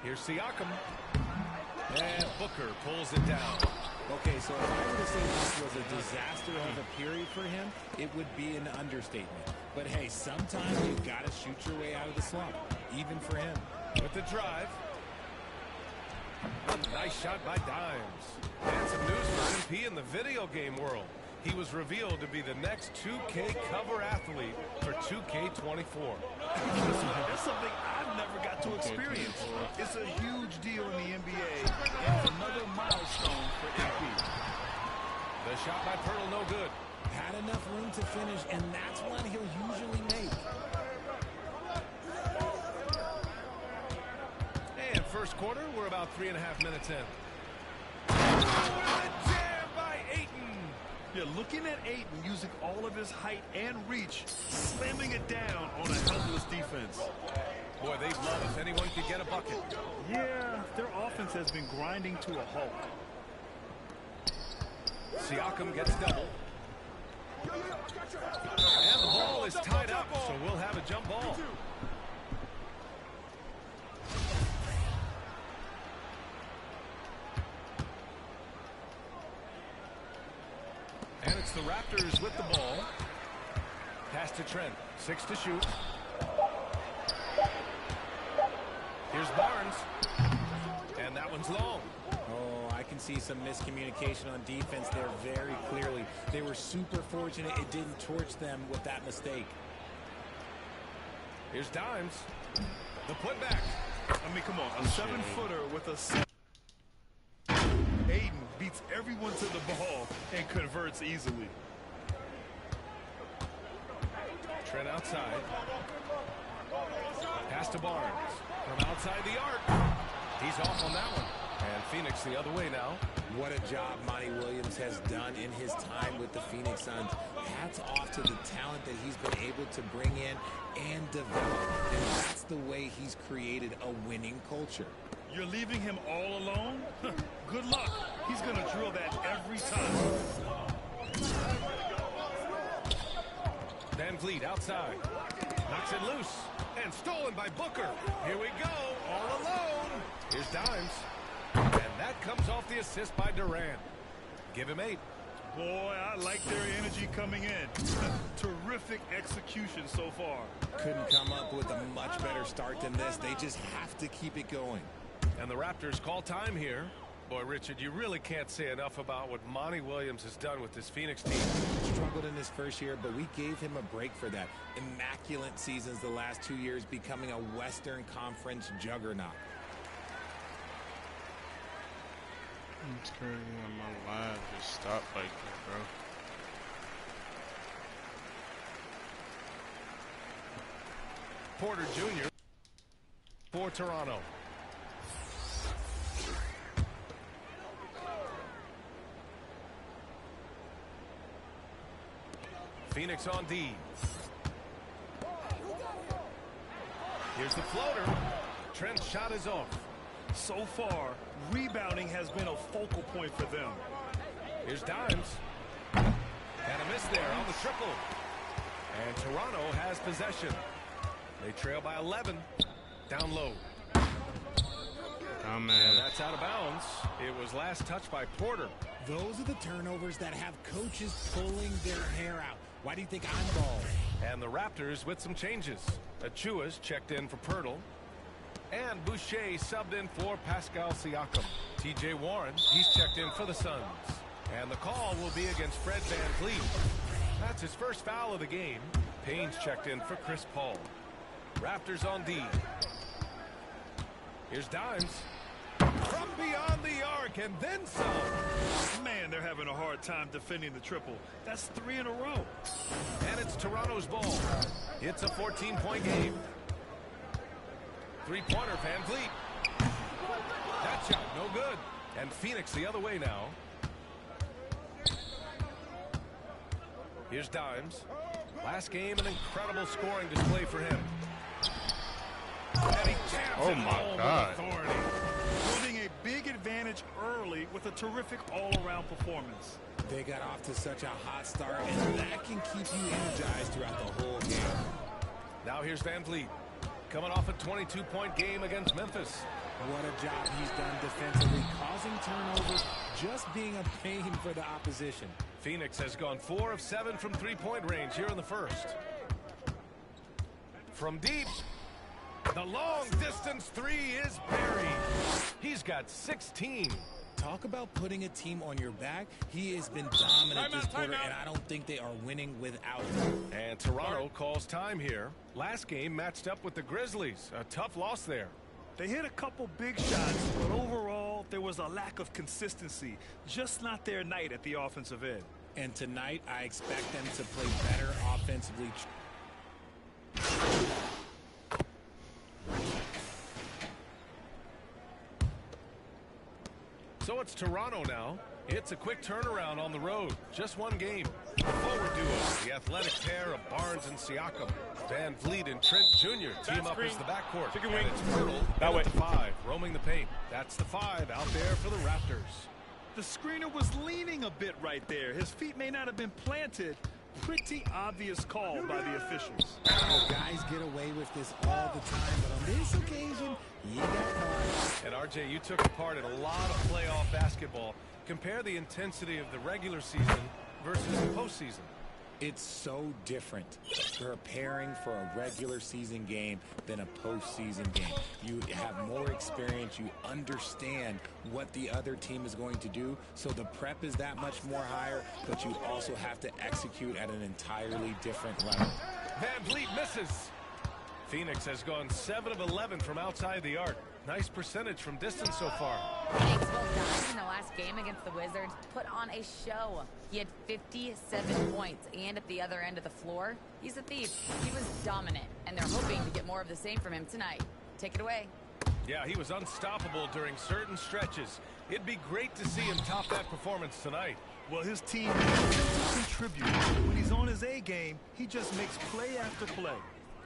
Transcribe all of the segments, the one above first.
Here's Siakam. And Booker pulls it down. Okay, so if I were to say this was a disaster of a period for him, it would be an understatement. But hey, sometimes you've got to shoot your way out of the slump, even for him. With the drive. A nice shot by Dimes. And some news for MP in the video game world. He was revealed to be the next 2K cover athlete for 2K23. That's something I've never got to experience. It's a huge deal in the NBA and another milestone for MP. The shot by Pirtle, no good. Had enough room to finish, and that's one he'll usually make. And first quarter, we're about 3.5 minutes in. Oh, and a jam by Ayton. Yeah, looking at Ayton using all of his height and reach, slamming it down on a helpless defense. Boy, they'd love if anyone could get a bucket. Yeah, their offense has been grinding to a halt. Siakam gets double. And the ball is tied up, so we'll have a jump ball. And it's the Raptors with the ball. Pass to Trent. 6 to shoot. Here's Barnes. And that one's long. Oh, I can see some miscommunication on defense there very clearly. They were super fortunate it didn't torch them with that mistake. Here's Dimes. The putback. I mean, come on, a 7-footer with a... Ayton beats everyone to the ball and converts easily. Trent outside. Pass to Barnes. From outside the arc. He's off on that one. And Phoenix the other way now. What a job Monty Williams has done in his time with the Phoenix Suns. Hats off to the talent that he's been able to bring in and develop. And that's the way he's created a winning culture. You're leaving him all alone? Good luck. He's going to drill that every time. Van Vliet outside. Knocks it loose. And stolen by Booker. Here we go. All alone. Here's Dimes. And that comes off the assist by Durant. Give him 8. Boy, I like their energy coming in. Terrific execution so far. Couldn't come up with a much better start than this. They just have to keep it going. And the Raptors call time here. Boy, Richard, you really can't say enough about what Monty Williams has done with this Phoenix team. Struggled in his first year, but we gave him a break for that. Immaculate seasons the last 2 years, becoming a Western Conference juggernaut. I'm turning on my live. Just stop like that, bro. Porter Jr. for Toronto. Phoenix on D. Here's the floater. Trent's shot is off. So far, rebounding has been a focal point for them. Here's Dimes. And a miss there on the triple. And Toronto has possession. They trail by 11. Down low. Oh, man. And that's out of bounds. It was last touched by Porter. Those are the turnovers that have coaches pulling their hair out. Why do you think I'm bald? And the Raptors with some changes. Achua's checked in for Pirtle. And Boucher subbed in for Pascal Siakam. TJ Warren, he's checked in for the Suns. And the call will be against Fred Van Vliet. That's his first foul of the game. Payne's checked in for Chris Paul. Raptors on D. Here's Dimes. From beyond the arc and then some. Man, they're having a hard time defending the triple. That's 3 in a row. And it's Toronto's ball. It's a 14-point game. Three-pointer, Van Vliet. That shot, no good. And Phoenix the other way now. Here's Dimes. Last game, an incredible scoring display for him. And he jams it home with authority. Building a big advantage early with a terrific all-around performance. They got off to such a hot start, and that can keep you energized throughout the whole game. Now here's Van Vliet. Coming off a 22-point game against Memphis. What a job he's done defensively, causing turnovers, just being a pain for the opposition. Phoenix has gone 4 of 7 from three-point range here in the first. From deep, the long-distance three is buried. He's got 16. Talk about putting a team on your back. He has been dominant this quarter, and I don't think they are winning without him. And Toronto calls time here. Last game matched up with the Grizzlies. A tough loss there. They hit a couple big shots, but overall, there was a lack of consistency. Just not their night at the offensive end. And tonight, I expect them to play better offensively. So it's Toronto now. It's a quick turnaround on the road. Just one game. Forward duo, the athletic pair of Barnes and Siakam. Van Vliet and Trent Jr. team up as the backcourt. Chicken And wing. it's Pirtle That way. at the 5, roaming the paint. That's the 5 out there for the Raptors. The screener was leaning a bit right there. His feet may not have been planted. Pretty obvious call by the officials. Well, guys get away with this all the time, but on this occasion, you got caught. And RJ, you took part in a lot of playoff basketball. Compare the intensity of the regular season versus the postseason. It's so different preparing for a regular season game than a postseason game. You have more experience. You understand what the other team is going to do. So the prep is that much more higher, but you also have to execute at an entirely different level. Van Vliet misses. Phoenix has gone 7 of 11 from outside the arc. Nice percentage from distance so far. Phoenix both dimes in the last game against the Wizards put on a show. He had 57 points, and at the other end of the floor, he's a thief. He was dominant, and they're hoping to get more of the same from him tonight. Take it away. Yeah, he was unstoppable during certain stretches. It'd be great to see him top that performance tonight. Well, his team needs to contribute. When he's on his A game, he just makes play after play.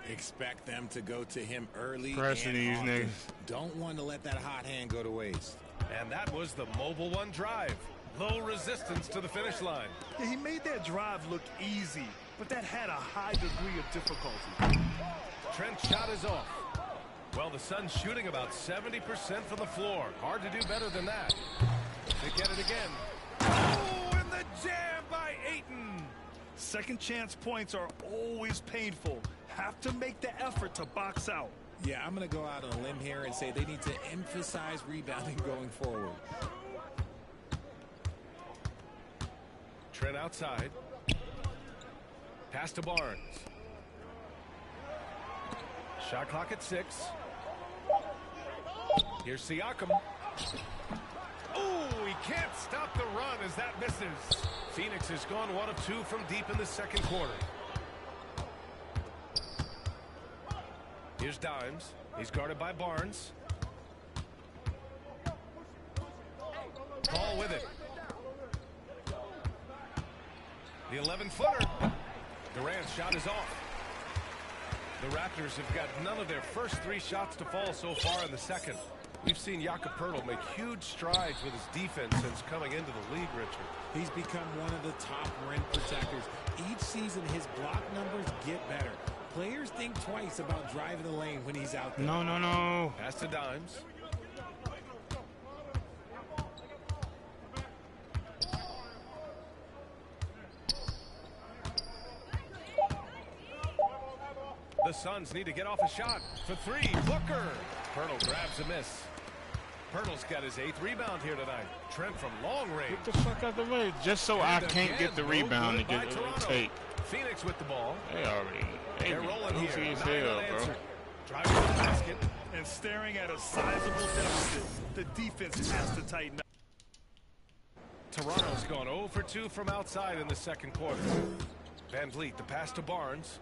Expect them to go to him early Pressing and these often. niggas. Don't want to let that hot hand go to waste. And that was the Mobile One drive. Low resistance to the finish line. Yeah, he made that drive look easy, but that had a high degree of difficulty. Trent's shot is off. Well, the Suns shooting about 70% from the floor. Hard to do better than that. They get it again. Oh, and the jam by Ayton. Second chance points are always painful. Have to make the effort to box out. Yeah, I'm going to go out on a limb here and say they need to emphasize rebounding going forward. Trent outside. Pass to Barnes. Shot clock at 6. Here's Siakam. Oh, he can't stop the run as that misses. Phoenix has gone 1 of 2 from deep in the second quarter. Here's Dimes. He's guarded by Barnes. Ball with it. The 11-footer. Durant's shot is off. The Raptors have got none of their first 3 shots to fall so far in the second. We've seen Jakob Poeltl make huge strides with his defense since coming into the league, Richard. He's become one of the top rim protectors. Each season, his block numbers get better. Players think twice about driving the lane when he's out there. No. Pass to Dimes. The Suns need to get off a shot for 3. Booker. Poeltl grabs a miss. Poeltl's got his 8th rebound here tonight. Trent from long range. Get the fuck out the way. Just so I And can't again, get the no rebound to good by get the Toronto. take. Phoenix with the ball. They They're rolling here. goofy as 9 hell, bro. unanswered. Driving to the basket. And staring at a sizable deficit, the defense has to tighten up. Toronto's gone 0 for 2 from outside in the second quarter. Van Vliet, the pass to Barnes.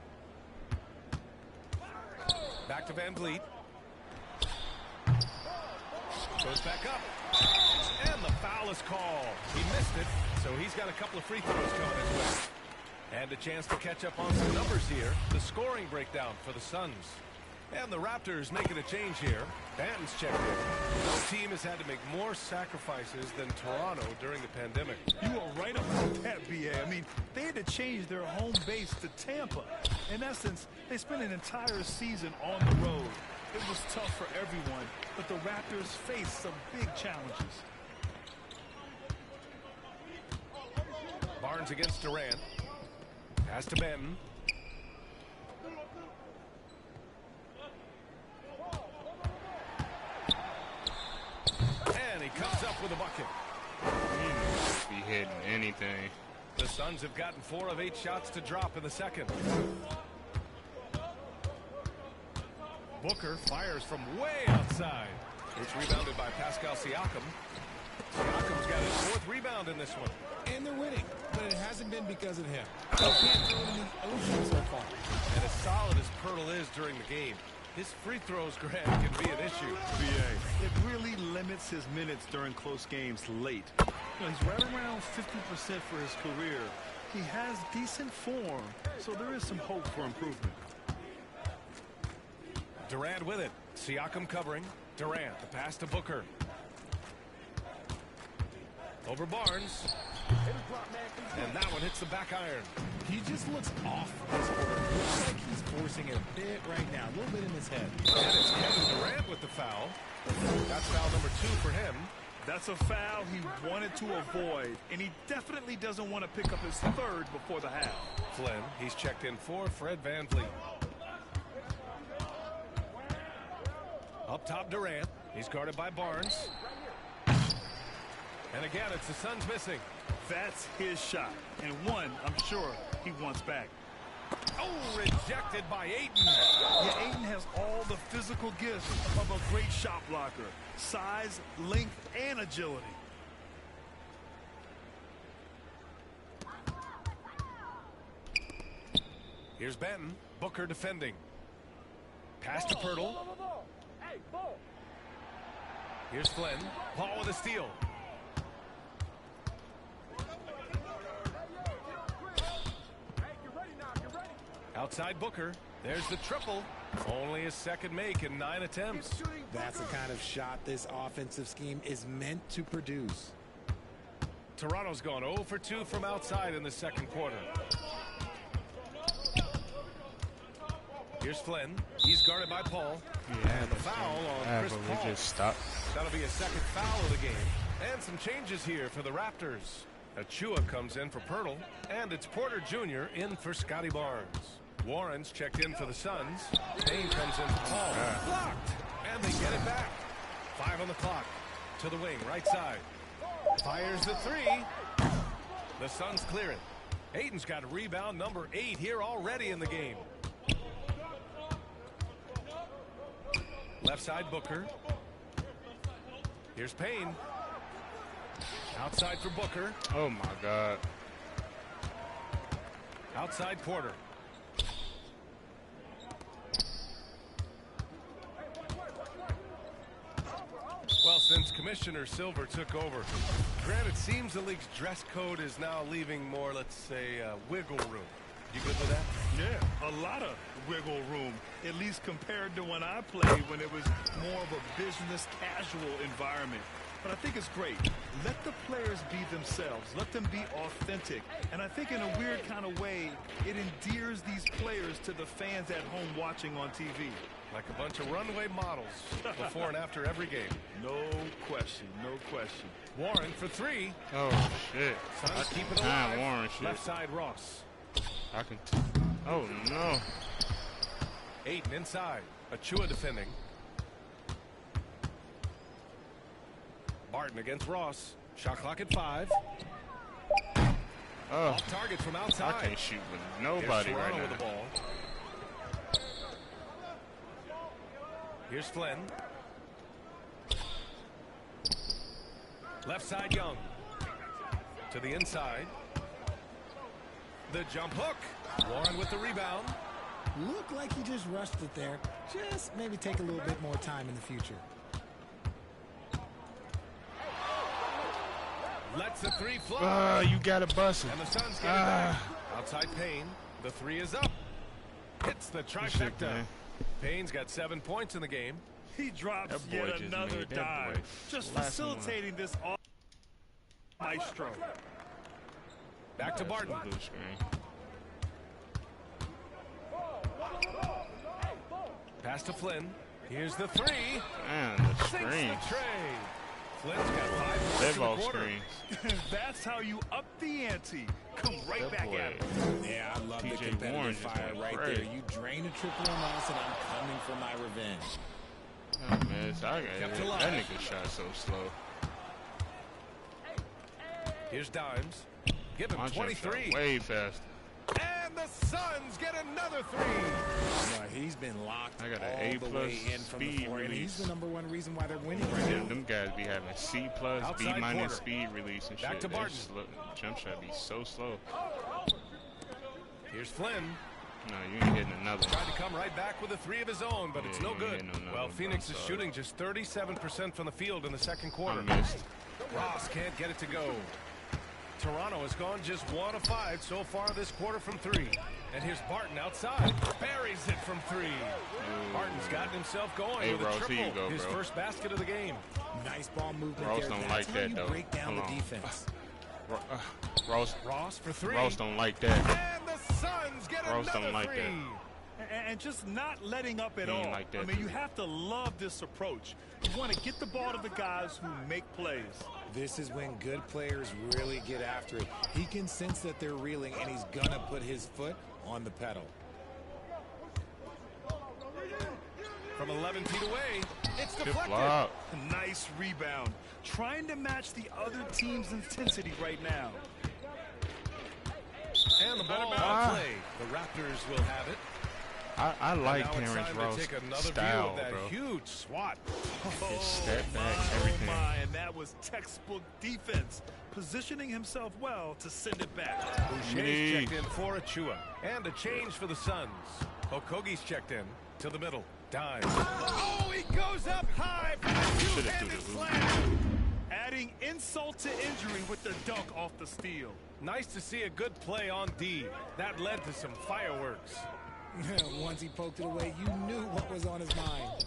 Back to Van Vliet. Goes back up. And the foul is called. He missed it, so he's got a couple of free throws coming his way. And a chance to catch up on some numbers here. The scoring breakdown for the Suns. And the Raptors making a change here. Banton's checked in. No team has had to make more sacrifices than Toronto during the pandemic. You are right about that, B.A. I mean, they had to change their home base to Tampa. In essence, they spent an entire season on the road. It was tough for everyone, but the Raptors faced some big challenges. Barnes against Durant. Pass to Benton. And he comes up with a bucket. He must be hitting anything. The Suns have gotten 4 of 8 shots to drop in the second. Booker fires from way outside. It's rebounded by Pascal Siakam. Siakam's got his 4th rebound in this one. And they're winning, but it hasn't been because of him. They can't throw it in the ocean so far. And as solid as Pirtle is during the game, his free throws, Grant, can be an issue. It really limits his minutes during close games late. He's right around 50% for his career. He has decent form, so there is some hope for improvement. Durant with it. Siakam covering. Durant, the pass to Booker. Over Barnes. And that one hits the back iron. He just looks off this quarter. Looks like he's forcing it a bit right now. A little bit in his head. And it's Kevin Durant with the foul. That's foul number 2 for him. That's a foul he wanted to avoid, and he definitely doesn't want to pick up his 3rd before the half. Flynn, he's checked in for Fred VanVleet. Up top, Durant. He's guarded by Barnes. And again, it's the Suns missing. That's his shot, and one I'm sure he wants back. Oh, rejected by Ayton. Yeah, Ayton has all the physical gifts of a great shot blocker. Size, length, and agility. Here's Benton. Booker defending. Pass to Pirtle. Here's Flynn. Paul with a steal. Outside Booker. There's the triple. Only his 2nd make in 9 attempts. That's the kind of shot this offensive scheme is meant to produce. Toronto's gone 0 for 2 from outside in the 2nd quarter. Here's Flynn. He's guarded by Paul. Yeah, and the foul on Chris Paul. Just stop. That'll be a 2nd foul of the game. And some changes here for the Raptors. Achua comes in for Pirtle. And it's Porter Jr. in for Scotty Barnes. Warren's checked in for the Suns. Payne comes in for Paul. Blocked. And they get it back. 5 on the clock. To the wing, right side. Fires the 3. The Suns clear it. Ayton's got rebound number 8 here already in the game. Left side Booker. Here's Payne. Outside for Booker. Oh my God. Outside Porter. Well, since Commissioner Silver took over, Grant, it seems the league's dress code is now leaving more, let's say, wiggle room. You good with that? Yeah, a lot of wiggle room, at least compared to when I played, when it was more of a business casual environment. But I think it's great. Let the players be themselves. Let them be authentic. And I think in a weird kind of way, it endears these players to the fans at home watching on TV. Like a bunch of runway models before and after every game. No question, no question. Warren for 3. Oh shit. Suns keep it alive. Warren shit. Left side Ross. I can. Oh no. Ayton inside. Achua defending. Barton against Ross. Shot clock at 5. Off target from outside. I can't shoot with nobody right now. With the ball. Here's Flynn. Left side Young. To the inside. The jump hook. Warren with the rebound. Looked like he just rushed it there. Just maybe take a little bit more time in the future. Lets the 3 fly. You got to bust it. And the Suns get it back. Outside Payne. The 3 is up. Hits the trifecta. Payne's got 7 points in the game. He drops yet another dive. Just facilitating this maestro. Back to Barton. Pass to Flynn. Here's the three. Man, the Sinks screen. the tray. Flint's got 5 points Dead in the ball quarter. screens. That's how you up the ante. Come right That back boy. at it. Yeah, I love the TJ competitive Warren just fire went right crazy. there. You drain a triple on us, and I'm coming for my revenge. Oh, man, Kept that alive. nigga shot so slow. Here's Dimes. Give him My jump 23. shot way faster. And the Suns get another 3. He's been locked I got an all A the plus way in from the speed floor, and release. he's the #1 reason why they're winning right Yeah, now. them guys be having C plus, B Outside minus quarter. speed release and Back shit. to They Barton. jump shot be so slow. Here's Flynn. No, you ain't hitting another one. Tried to come right back with a 3 of his own, but it's Yeah, no you good. ain't hitting no Well, number, Phoenix bro. is Sorry. shooting just 37% from the field in the second quarter. I missed. Ross can't get it to go. Toronto has gone just 1 of 5 so far this quarter from 3. And here's Barton outside. Buries it from 3. Barton's gotten himself going Hey, with a Ross, triple. here you go, his bro. first basket of the game. Nice ball movement Ross there. don't That's like how that, you though. break down Hold the on. defense. Ross for 3. Ross don't like that. And the Suns get Ross another don't like 3. that. And just not letting up at He ain't all. like that, I mean, you dude. have to love this approach. You want to get the ball to the guys who make plays. This is when good players really get after it. He can sense that they're reeling, and he's going to put his foot on the pedal. From 11 feet away, it's Good deflected. block. Nice rebound. Trying to match the other team's intensity right now. And the ball out Ah. of play. The Raptors will have it. I like Now it's Terrence time Ross to take another style, view of that bro. huge swat. Oh, step back, my, everything. Oh my, and that was textbook defense. Positioning himself well to send it back. Boucher's Me. checked in for Achua. And a change for the Suns. Okogi's checked in to the middle. Dimes. Oh, he goes up high for the Should've two-handed threw the slam. Adding insult to injury with the dunk off the steal. Nice to see a good play on D. That led to some fireworks. Once he poked it away, you knew what was on his mind.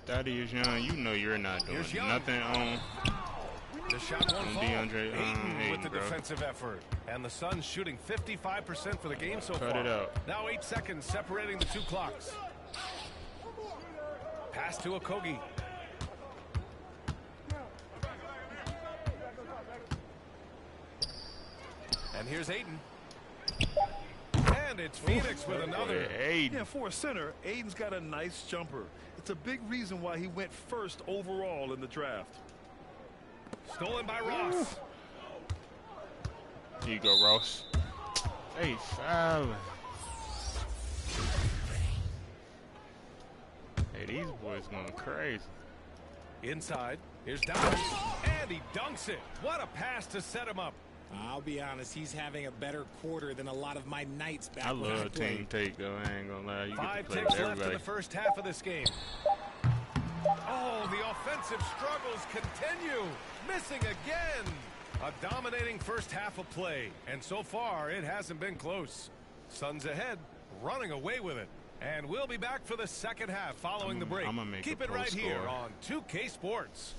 Daddy is young. You know you're not doing Here's Young. nothing on. The shot won't And fall. DeAndre, Ayton with the bro. defensive effort. And the Suns shooting 55% for the game so Cut far. it out. Now 8 seconds separating the 2 clocks. Pass to Okogie. And here's Ayton. And it's Phoenix with another. Hey, Yeah, for a center, Aiden's got a nice jumper. It's a big reason why he went first overall in the draft. Stolen by Ross. here you go, Ross. Hey, foul. Hey, these boys going crazy. Inside. Here's Dimes. And he dunks it. What a pass to set him up. I'll be honest, he's having a better quarter than a lot of my nights back I when I love played. team take, though. I ain't gonna lie. You 5 get to play ticks with left in everybody. the first half of this game. Oh, the offensive struggles continue. Missing again. A dominating first half of play. And so far, it hasn't been close. Suns ahead, running away with it. And we'll be back for the second half following the break. I'ma make Keep a it right post here score. on 2K Sports.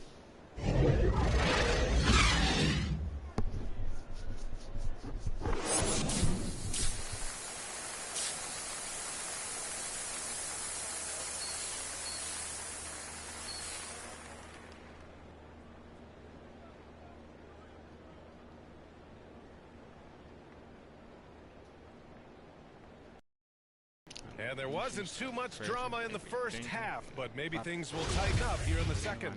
And there wasn't too much drama in the first half, but maybe things will tighten up here in the second.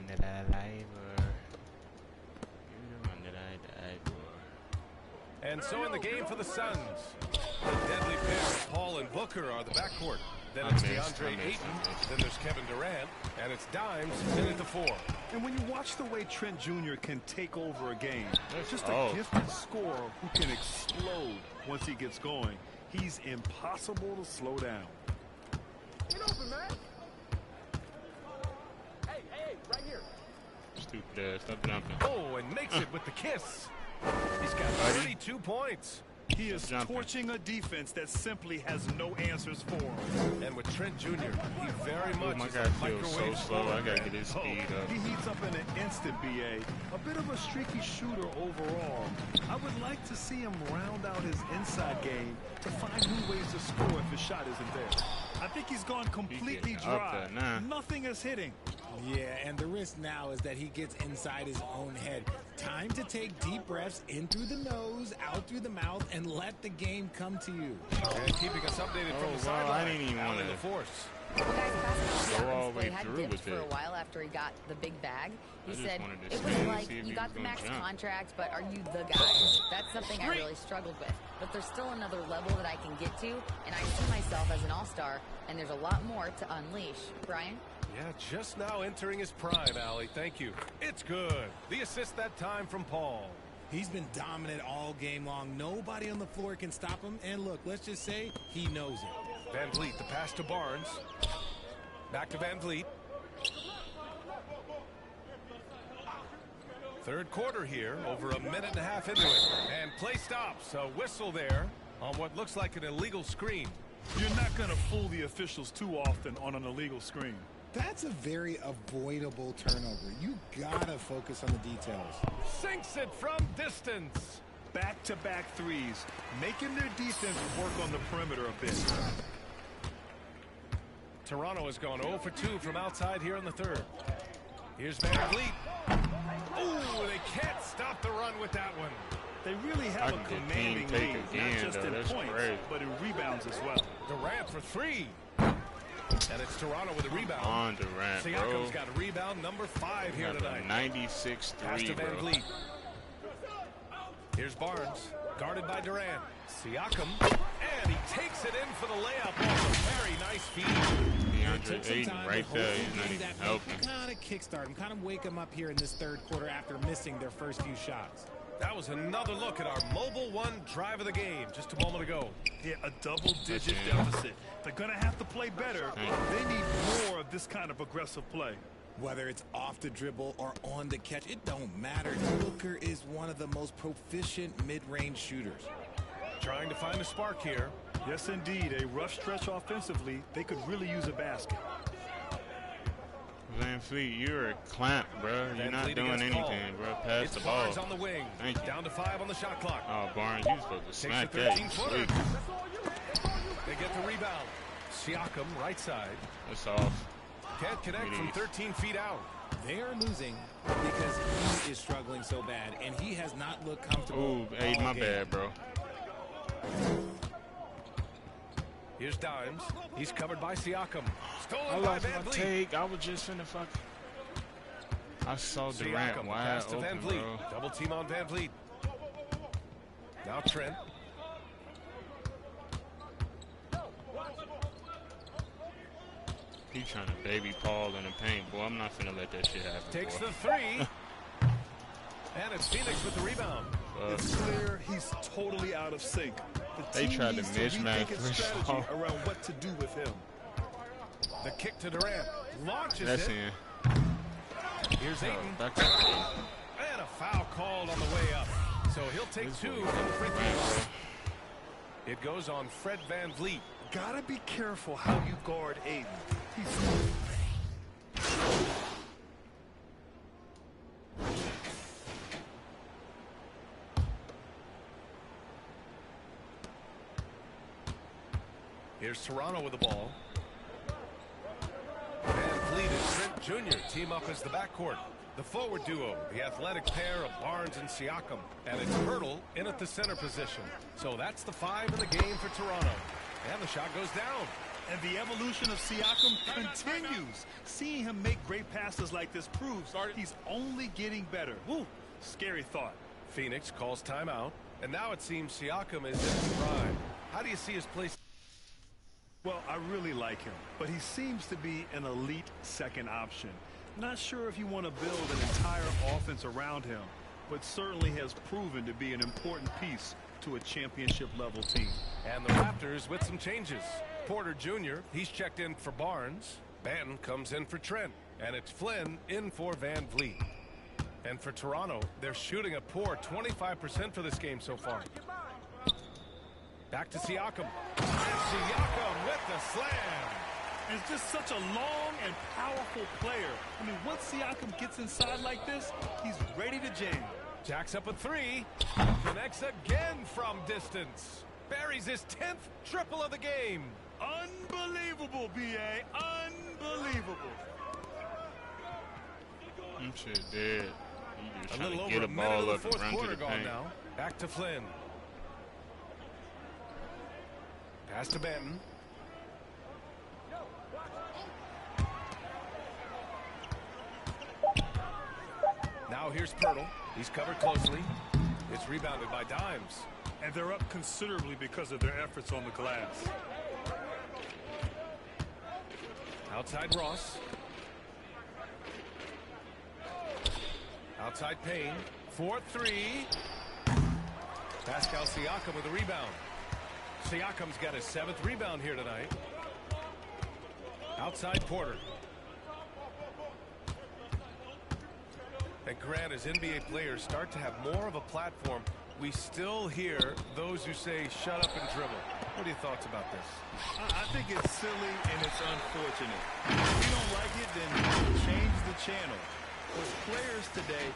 And so in the game for the Suns, the deadly pair of Paul and Booker are the backcourt. Then it's DeAndre Ayton, then there's Kevin Durant, and it's Dimes in at the 4. And when you watch the way Trent Jr. can take over a game, just a off. gifted scorer who can explode once he gets going. He's impossible to slow down. Get open, man. Hey, right here. Stupid ass. Stop jumping. Oh, and makes it with the kiss. He's got 32 points. He is torching a defense that simply has no answers for him. And with Trent Jr., he very much my is guy a feels so microwave slow. I forward, gotta man. get his speed up. He heats up in an instant, BA. A bit of a streaky shooter overall. I would like to see him round out his inside game to find new ways to score if his shot isn't there. I think he's gone completely dry. Nothing is hitting. Yeah, and the risk now is that he gets inside his own head. Time to take deep breaths in through the nose, out through the mouth, and let the game come to you. And keeping us updated from the wow, sideline. I didn't even want in to the force. Well, guys, Pascal all the Siakam's way play had through dipped with for it. a while after he got the big bag. He I just said, wanted to it stand was and like, see if you he got was the gonna max jump. contract, but are you the guy? That's something I really struggled with. But there's still another level that I can get to, and I see myself as an all-star, and there's a lot more to unleash. Brian? Yeah, just now entering his prime, Allie. Thank you. It's good. The assist that time from Paul. He's been dominant all game long. Nobody on the floor can stop him. And look, let's just say he knows it. Van Vliet, the pass to Barnes. Back to Van Vliet. Third quarter here, over a minute and a half into it. And play stops. A whistle there on what looks like an illegal screen. You're not going to fool the officials too often on an illegal screen. That's a very avoidable turnover. You gotta focus on the details. Sinks it from distance. Back-to-back threes, making their defense work on the perimeter a bit. Toronto has gone 0 for 2 from outside here in the third. Here's Van Vliet. Ooh, they can't stop the run with that one. They really have a commanding lead, not just in points, but in rebounds as well. Durant for three. And it's Toronto with a rebound. On Durant, Siakam's bro. got a rebound number 5 here tonight. 96-3, Pass to Van bro. Vliet. Here's Barnes, guarded by Durant. Siakam, and he takes it in for the layup off a very nice feed. DeAndre Ayton right there. He's not even helping. Kind of kickstart him, kind of wake him up here in this third quarter after missing their first few shots. That was another look at our mobile one drive of the game just a moment ago. Yeah, a double-digit deficit. They're going to have to play better. They need more of this kind of aggressive play. Whether it's off the dribble or on the catch, it don't matter. Booker is one of the most proficient mid-range shooters. Trying to find a spark here. Yes, indeed. A rough stretch offensively. They could really use a basket. Van Fleet, you're a clamp, bro. You're not doing anything, bro. Pass the ball. Barnes on the wing. Thank you. Down to 5 on the shot clock. Oh, Barnes, you supposed to smack Takes the that. 13-footer. They get the rebound. Siakam, right side. That's off. Can't connect from 13 feet out. They are losing because he is struggling so bad, and he has not looked comfortable. Ooh, hey, all my game. bad, bro. Here's Dimes. He's covered by Siakam. I Stolen by lost Van my Vliet. take. I was just finna fuck. I saw Durant Siakam, wide pass to Van open, Vliet. bro. Double team on Van Vliet. Now Trent. He trying to baby Paul in the paint, boy. I'm not finna let that shit happen. Takes boy. the three. And it's Phoenix with the rebound. It's clear he's totally out of sync. The They team tried to needs mismatch rethink its Chris strategy Paul. around what to do with him. The kick to Durant. Launches That's it. in. Here's Ayton. Back to And a foul called on the way up. So he'll take This 2 one. from the free throw Durant, line. It goes on Fred Van Vliet. Gotta be careful how you guard Aiden. Here's Toronto with the ball. Van Vliet and Trent Jr. team up as the backcourt. The forward duo, the athletic pair of Barnes and Siakam. And it's Hurdle in at the center position. So that's the 5 in the game for Toronto. And the shot goes down. And the evolution of Siakam continues. Seeing him make great passes like this proves he's only getting better. Woo, scary thought. Phoenix calls timeout. And now it seems Siakam is in his prime. How do you see his play? Well, I really like him, but he seems to be an elite second option. Not sure if you want to build an entire offense around him, but certainly has proven to be an important piece to a championship-level team. And the Raptors with some changes. Porter Jr., he's checked in for Barnes. Banton comes in for Trent. And it's Flynn in for Van Vliet. And for Toronto, they're shooting a poor 25% for this game so far. Back to Siakam. And Siakam with the slam. And it's just such a long and powerful player. I mean, once Siakam gets inside like this, he's ready to jam. Jacks up a three. Connects again from distance. Buries his 10th triple of the game. Unbelievable, B.A. Unbelievable. Shit dead. You just A trying little to get over a a minute ball of the up and fourth run to quarter the gone paint. now. Back to Flynn. Pass to Benton. Now here's Pirtle. He's covered closely. It's rebounded by Dimes. And they're up considerably because of their efforts on the glass. Outside Ross. Outside Payne. 4-3. Pascal Siakam with a rebound. Siakam's got his 7th rebound here tonight. Outside Porter. And Grant, as NBA players start to have more of a platform, we still hear those who say shut up and dribble. What are your thoughts about this? I think it's silly and it's unfortunate. If you don't like it, then change the channel. With players today,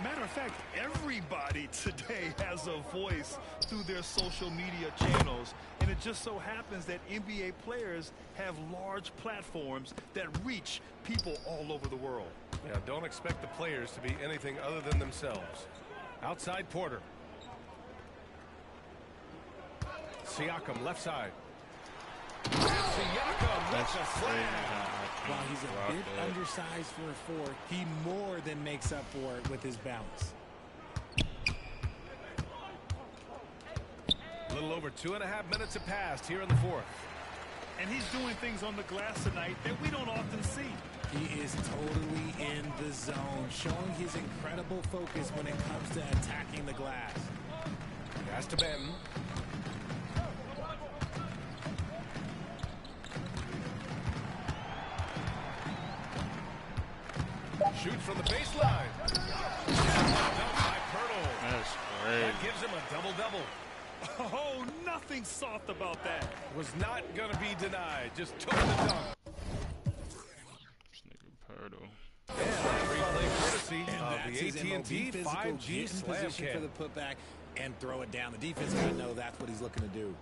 matter of fact, everybody today has a voice through their social media channels. And it just so happens that NBA players have large platforms that reach people all over the world. Yeah, don't expect the players to be anything other than themselves. Outside Porter. Siakam left side. Siakam with a slam. While he's a bit undersized for a 4, he more than makes up for it with his bounce. A little over 2.5 minutes have passed here in the fourth. And he's doing things on the glass tonight that we don't often see. He is totally in the zone, showing his incredible focus when it comes to attacking the glass. Pass to Benton. Shoots from the baseline. By Pirtle. That's great. That gives him a double-double. Oh, nothing soft about that. Was not going to be denied. Just took the dunk. This nigga Pirtle. And that replay courtesy And of that's the his MOB AT&T physical, 5G get in Slam position for Cam. the putback and throw it down. The defense got to know that's what he's looking to do.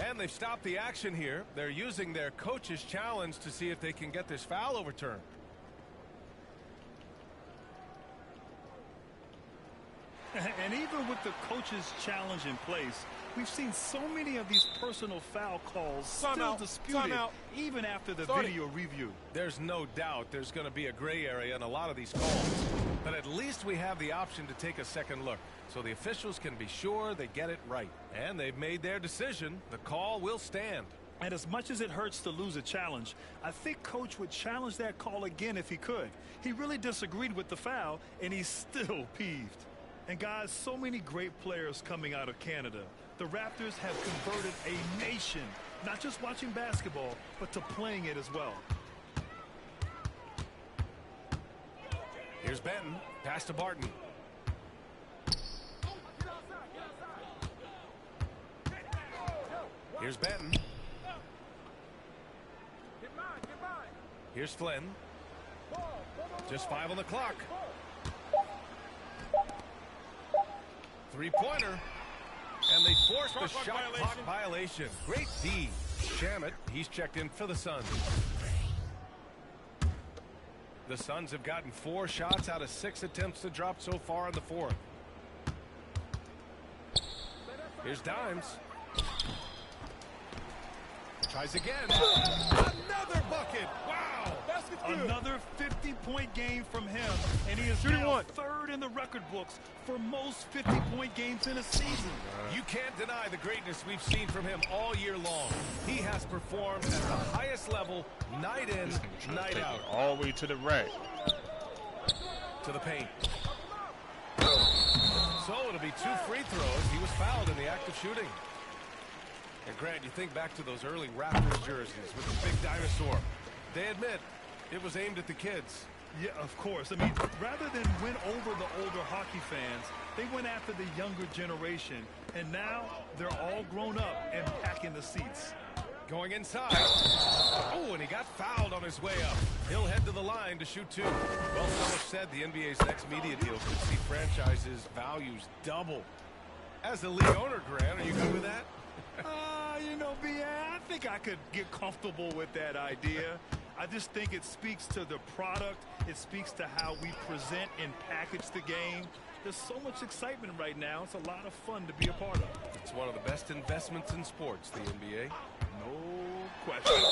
And they've stopped the action here. They're using their coach's challenge to see if they can get this foul overturned. And even with the coach's challenge in place, we've seen so many of these personal foul calls still disputed even after the video review. There's no doubt there's going to be a gray area in a lot of these calls. But at least we have the option to take a second look, so the officials can be sure they get it right. And they've made their decision. The call will stand. And as much as it hurts to lose a challenge, I think Coach would challenge that call again if he could. He really disagreed with the foul, and he's still peeved. And guys, so many great players coming out of Canada. The Raptors have converted a nation, not just watching basketball, but to playing it as well. Here's Benton. Pass to Barton. Here's Benton. Here's Flynn. Just 5 on the clock. Three-pointer. And they force the shot clock violation. Great D. Shamet, he's checked in for the Suns. The Suns have gotten 4 shots out of 6 attempts to drop so far in the fourth. Here's Dimes. Tries again. Another bucket. Wow. Another 50-point game from him, and he is now third in the record books for most 50-point games in a season. You can't deny the greatness we've seen from him all year long. He has performed at the highest level, night in, night out. All the way to the rack. To the paint. So it'll be 2 free throws. He was fouled in the act of shooting. And Grant, you think back to those early Raptors jerseys with the big dinosaur. They admit it was aimed at the kids. Yeah, of course. I mean, rather than win over the older hockey fans, they went after the younger generation. And now they're all grown up and packing the seats. Going inside. Oh, and he got fouled on his way up. He'll head to the line to shoot 2. Well, some have said the NBA's next media deal could see franchises' values double. As the league owner, Grant, are you good with that? You know, B.A., I think I could get comfortable with that idea. I just think it speaks to the product. It speaks to how we present and package the game. There's so much excitement right now. It's a lot of fun to be a part of. It's one of the best investments in sports, the NBA. No question.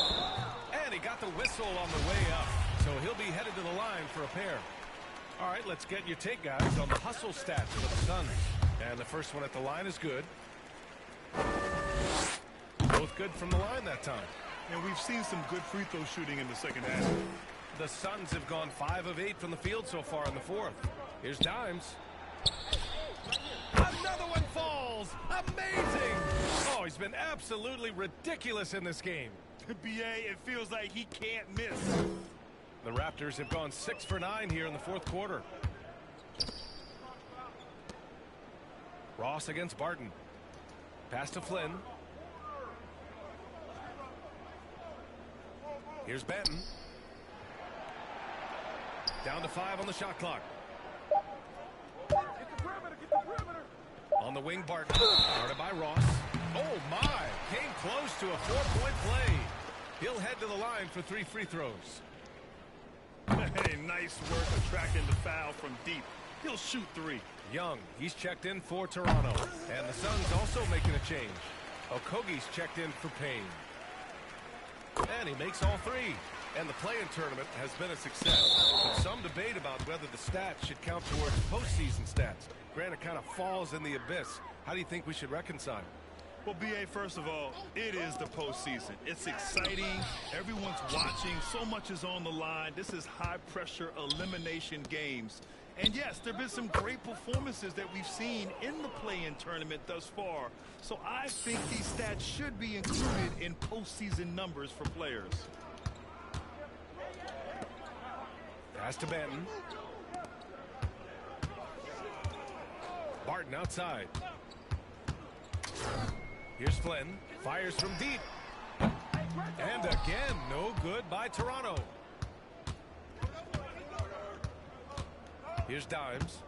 And he got the whistle on the way up. So he'll be headed to the line for a pair. All right, let's get your take, guys, on the hustle stats for the Suns. And the first one at the line is good. Both good from the line that time. And we've seen some good free throw shooting in the second half. The Suns have gone 5 of 8 from the field so far in the 4th. Here's Dimes. Another one falls. Amazing. Oh, he's been absolutely ridiculous in this game. B.A., it feels like he can't miss. The Raptors have gone 6 for 9 here in the 4th quarter. Ross against Barton. Pass to Flynn. Here's Benton. Down to 5 on the shot clock. On the wing, Barton. Guarded by Ross. Oh, my. Came close to a 4-point play. He'll head to the line for 3 free throws. Hey, nice work attracting the foul from deep. He'll shoot 3. Young, he's checked in for Toronto. And the Suns also making a change. Okogie's checked in for Payne. And he makes all 3. And the play-in tournament has been a success. But some debate about whether the stats should count towards postseason stats. Grant, it kind of falls in the abyss. How do you think we should reconcile? Well, B.A., first of all, it is the postseason. It's exciting. Everyone's watching. So much is on the line. This is high-pressure elimination games. And yes, there have been some great performances that we've seen in the play-in tournament thus far. So I think these stats should be included in postseason numbers for players. Pass to Benton. Barton outside. Here's Flynn. Fires from deep. And again, no good by Toronto. Here's Dimes.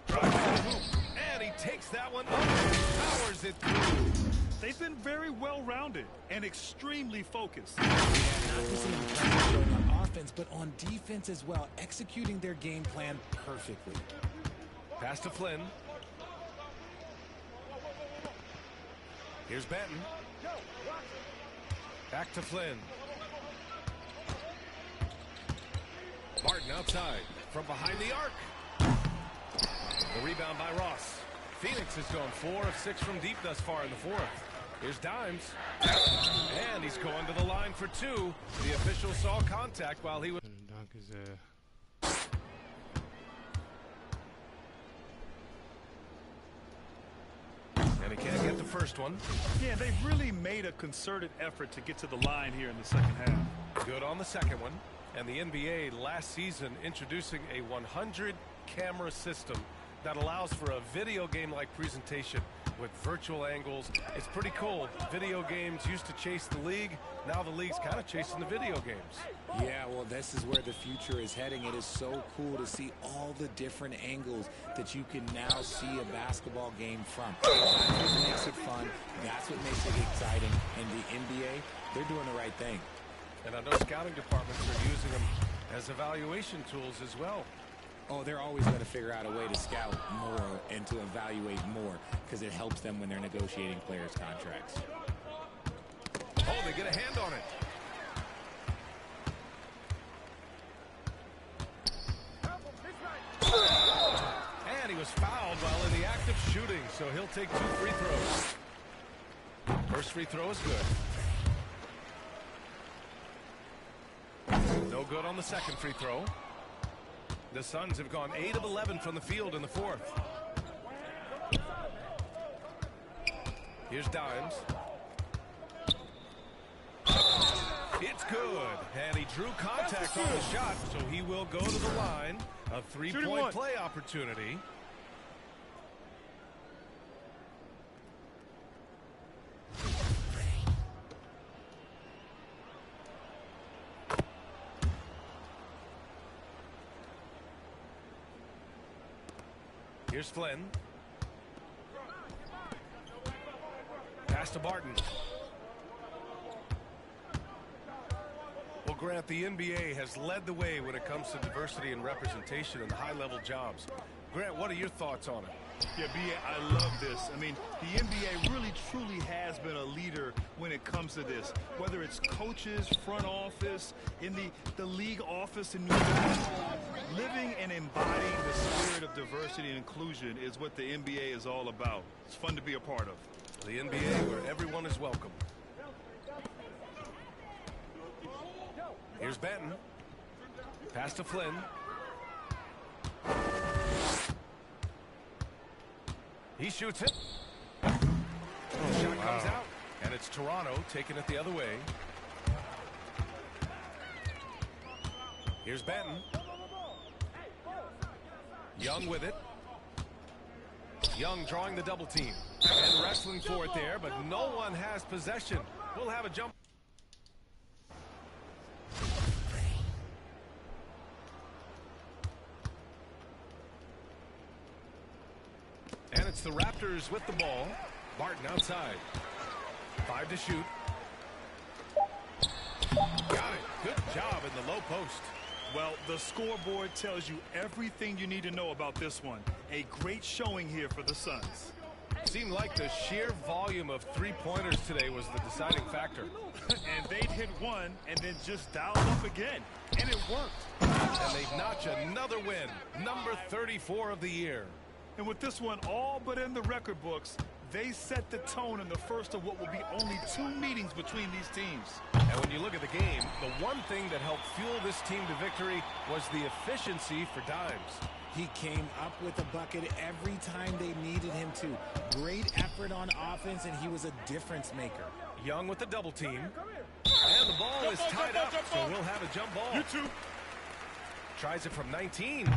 Drives to the hoop. And he takes that one up and powers it through. They've been very well-rounded and extremely focused. Yeah, not just an impressive showing on offense, but on defense as well, executing their game plan perfectly. Pass to Flynn. Here's Benton. Back to Flynn. Martin outside from behind the arc. The rebound by Ross. Phoenix has gone 4 of 6 from deep thus far in the 4th. Here's Dimes. And he's going to the line for 2. The official saw contact while he was... Dunk his ass. And he can't get the first one. Yeah, they've really made a concerted effort to get to the line here in the second half. Good on the second one. And the NBA last season introducing a 100-camera system that allows for a video game-like presentation with virtual angles. It's pretty cool. Video games used to chase the league. Now the league's kind of chasing the video games. Yeah, well, this is where the future is heading. It is so cool to see all the different angles that you can now see a basketball game from. That's what makes it fun. That's what makes it exciting. And the NBA, they're doing the right thing. And I know scouting departments are using them as evaluation tools as well. Oh, they're always going to figure out a way to scout more and to evaluate more because it helps them when they're negotiating players' contracts. Oh, they get a hand on it. And he was fouled while in the act of shooting, so he'll take 2 free throws. First free throw is good. No good on the second free throw. The Suns have gone 8 of 11 from the field in the fourth. Here's Dimes. It's good. And he drew contact on the shot, so he will go to the line. A 3-point play opportunity. Here's Flynn. Pass to Barton. Well, Grant, the NBA has led the way when it comes to diversity and representation in high-level jobs. Grant, what are your thoughts on it? Yeah, B.A., I love this. I mean, the NBA really, truly has been a leader when it comes to this. Whether it's coaches, front office, in the league office in New York, living and embodying the spirit of diversity and inclusion is what the NBA is all about. It's fun to be a part of. The NBA where everyone is welcome. Here's Benton. Pass to Flynn. He shoots it. Shot comes out, and it's Toronto taking it the other way. Here's Benton. Young with it. Young drawing the double team. And wrestling for it there, but no one has possession. We'll have a jump. And it's the Raptors with the ball. Barton outside. 5 to shoot. Got it. Good job in the low post. Well, the scoreboard tells you everything you need to know about this one. A great showing here for the Suns. Seemed like the sheer volume of three-pointers today was the deciding factor. And they'd hit one and then just dialed up again. And it worked. And they notch another win. Number 34 of the year. And with this one all but in the record books, they set the tone in the first of what will be only 2 meetings between these teams. And when you look at the game, the one thing that helped fuel this team to victory was the efficiency for Dimes. He came up with a bucket every time they needed him to. Great effort on offense, and he was a difference maker. Young with the double team. And the ball is tied up, so we'll have a jump ball. You too. Tries it from 19.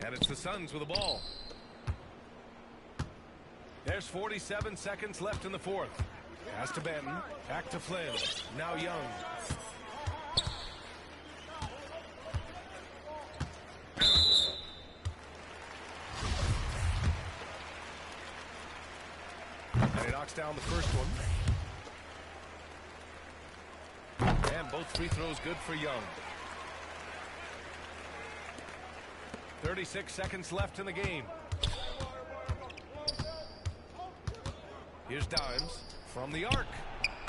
And it's the Suns with the ball. There's 47 seconds left in the fourth. Pass to Benton. Back to Flynn. Now Young. And he knocks down the first one. And both free throws good for Young. 36 seconds left in the game. Here's Dimes from the arc.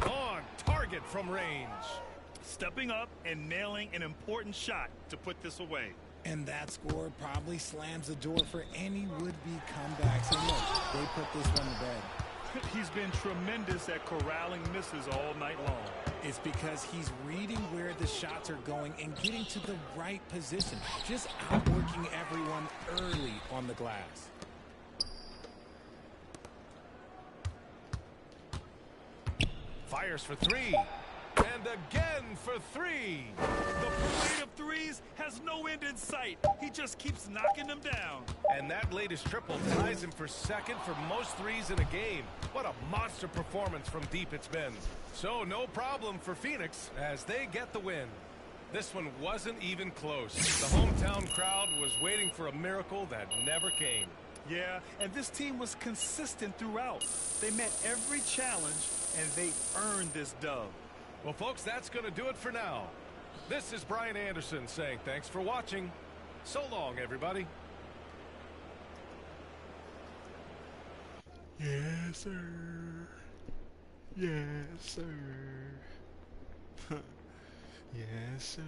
On target from range. Stepping up and nailing an important shot to put this away. And that score probably slams the door for any would-be comebacks. And look, they put this one to bed. He's been tremendous at corralling misses all night long. It's because he's reading where the shots are going and getting to the right position. Just outworking everyone early on the glass. Fires for 3. And again for 3. The parade of threes has no end in sight. He just keeps knocking them down. And that latest triple ties him for second for most threes in a game. What a monster performance from deep it's been. So no problem for Phoenix as they get the win. This one wasn't even close. The hometown crowd was waiting for a miracle that never came. Yeah, and this team was consistent throughout. They met every challenge, and they earned this dub. Well, folks, that's going to do it for now. This is Brian Anderson saying thanks for watching. So long, everybody. Yes, sir. Yes, sir. Yes, sir.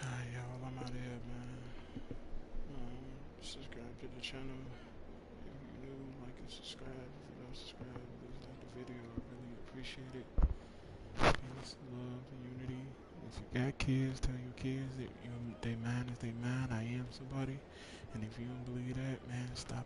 Alright, y'all, I'm out of here, man. Subscribe to the channel if you're new. Like and subscribe. If you don't subscribe, please like the video. I really appreciate it. Peace, love, and unity. If you got kids, tell your kids that they man is they man. I am somebody. And if you don't believe that, man, stop